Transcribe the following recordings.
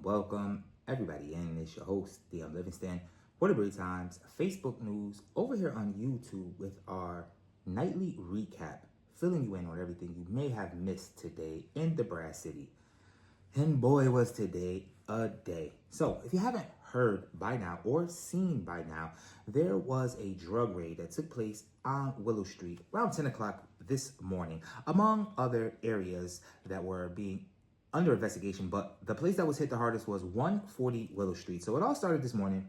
welcome everybody in. It's your host, DM Livingston, Waterbury Times, Facebook News, over here on YouTube with our nightly recap, filling you in on everything you may have missed today in the Brass City. And boy, was today a day. So if you haven't heard by now or seen by now, there was a drug raid that took place on Willow Street around 10 o'clock this morning, among other areas that were being under investigation. But the place that was hit the hardest was 140 Willow Street. So it all started this morning,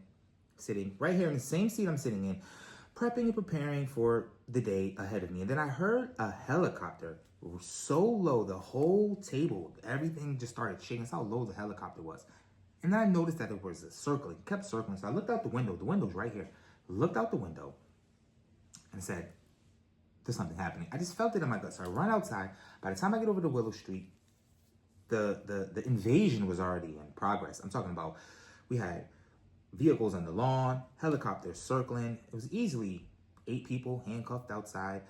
sitting right here in the same seat I'm sitting in, prepping and preparing for the day ahead of me. And then I heard a helicopter so low, the whole table, everything just started shaking. That's how low the helicopter was. And then I noticed that it was circling, kept circling. So I looked out the window. The window's right here. Looked out the window and said, there's something happening. I just felt it in my gut. So I run outside. By the time I get over to Willow Street, the invasion was already in progress. I'm talking about, we had vehicles on the lawn, helicopters circling. It was easily 8 people handcuffed outside.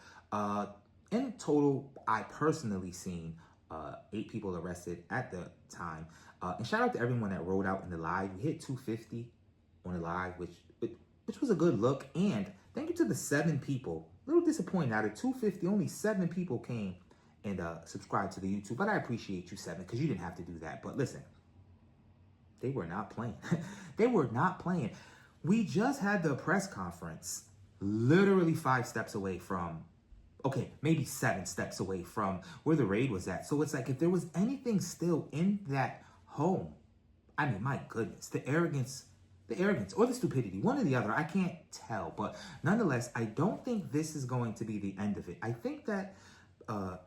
In total, I personally seen 8 people arrested at the time. And shout out to everyone that rode out in the live. We hit 250 on the live, which was a good look. And thank you to the 7 people. A little disappointed. Out of 250, only 7 people came and subscribed to the YouTube. But I appreciate you 7 because you didn't have to do that. But listen, they were not playing. They were not playing. We just had the press conference literally 5 steps away from, okay, maybe 7 steps away from where the raid was at. So it's like, if there was anything still in that home, I mean, my goodness, the arrogance or the stupidity, one or the other, I can't tell. But nonetheless, I don't think this is going to be the end of it. I think that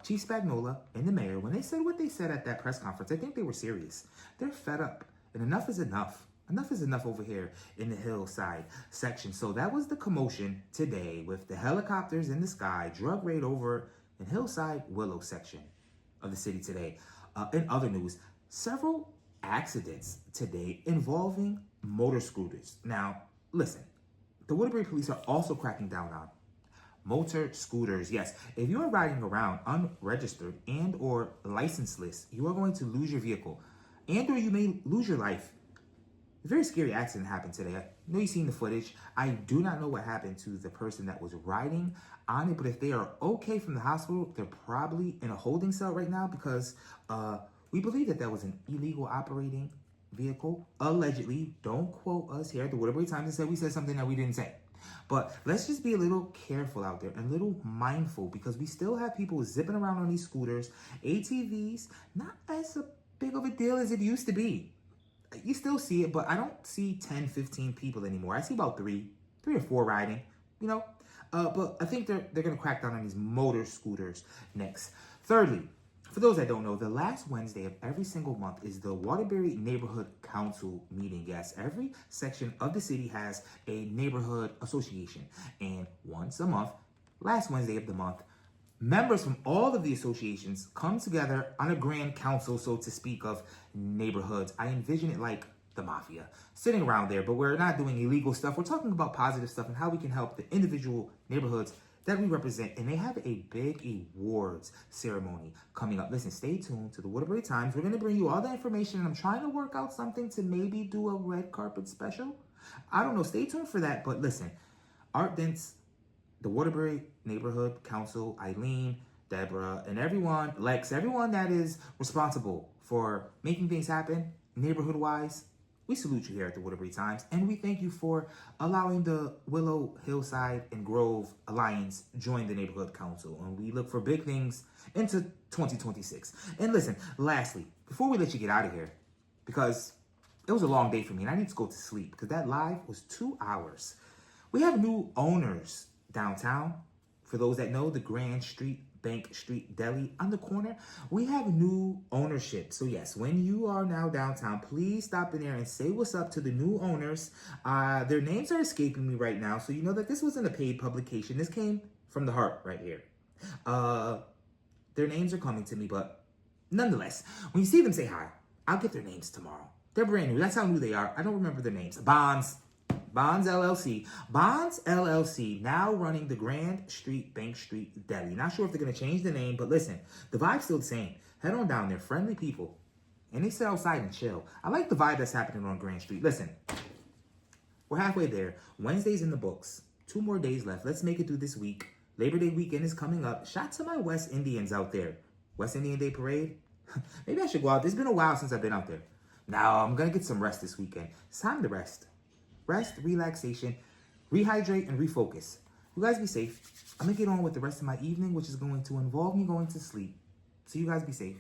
Chief Spagnola and the mayor, when they said what they said at that press conference, I think they were serious. They're fed up, and enough is enough. Enough is enough over here in the hillside section. So that was the commotion today with the helicopters in the sky, drug raid over in hillside Willow section of the city today. In other news, several accidents today involving motor scooters. Now, listen, the Waterbury police are also cracking down on motor scooters. Yes, if you are riding around unregistered and or licenseless, you are going to lose your vehicle and or you may lose your life. A very scary accident happened today. I know you've seen the footage. I do not know what happened to the person that was riding on it, but if they are okay from the hospital, they're probably in a holding cell right now because we believe that was an illegal operating vehicle, allegedly. Don't quote us here at the Waterbury Times and say we said something that we didn't say. But let's just be a little careful out there and a little mindful because we still have people zipping around on these scooters, ATVs, not as big of a deal as it used to be. You still see it, but I don't see 10, 15 people anymore. I see about 3 or 4 riding, you know. But I think they're going to crack down on these motor scooters next. Thirdly, for those that don't know, the last Wednesday of every single month is the Waterbury Neighborhood Council meeting. Yes, every section of the city has a neighborhood association. And once a month, last Wednesday of the month, members from all of the associations come together on a grand council, so to speak, of neighborhoods. I envision it like the mafia, sitting around there, but we're not doing illegal stuff. We're talking about positive stuff and how we can help the individual neighborhoods that we represent. And they have a big awards ceremony coming up. Listen, stay tuned to the Waterbury Times. We're going to bring you all the information, and I'm trying to work out something to maybe do a red carpet special. I don't know. Stay tuned for that. But listen, Art Dents, the Waterbury Neighborhood Council, Eileen, Deborah, and everyone, Lex, everyone that is responsible for making things happen neighborhood-wise, we salute you here at the Waterbury Times, and we thank you for allowing the Willow, Hillside, and Grove Alliance join the Neighborhood Council, and we look for big things into 2026. And listen, lastly, before we let you get out of here, because it was a long day for me, and I need to go to sleep, because that live was 2 hours. We have new owners downtown. For those that know, the Grand Street, Bank Street Deli on the corner, we have new ownership. So yes, when you are now downtown, please stop in there and say what's up to the new owners. Their names are escaping me right now, so you know that this wasn't a paid publication. This came from the heart right here. Their names are coming to me, but nonetheless, when you see them, say hi. I'll get their names tomorrow. They're brand new. That's how new they are. I don't remember their names. Bonds LLC. Bonds LLC, now running the Grand Street, Bank Street Deli. Not sure if they're going to change the name, but listen, the vibe's still the same. Head on down there. Friendly people. and they sit outside and chill. I like the vibe that's happening on Grand Street. Listen, we're halfway there. Wednesday's in the books. 2 more days left. Let's make it through this week. Labor Day weekend is coming up. Shout to my West Indians out there. West Indian Day Parade? Maybe I should go out. It's been a while since I've been out there. Now, I'm going to get some rest this weekend. It's time to rest. Rest, relaxation, rehydrate, and refocus. You guys be safe. I'm going to get on with the rest of my evening, which is going to involve me going to sleep. So you guys be safe.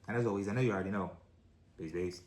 And as always, I know you already know. Peace, peace.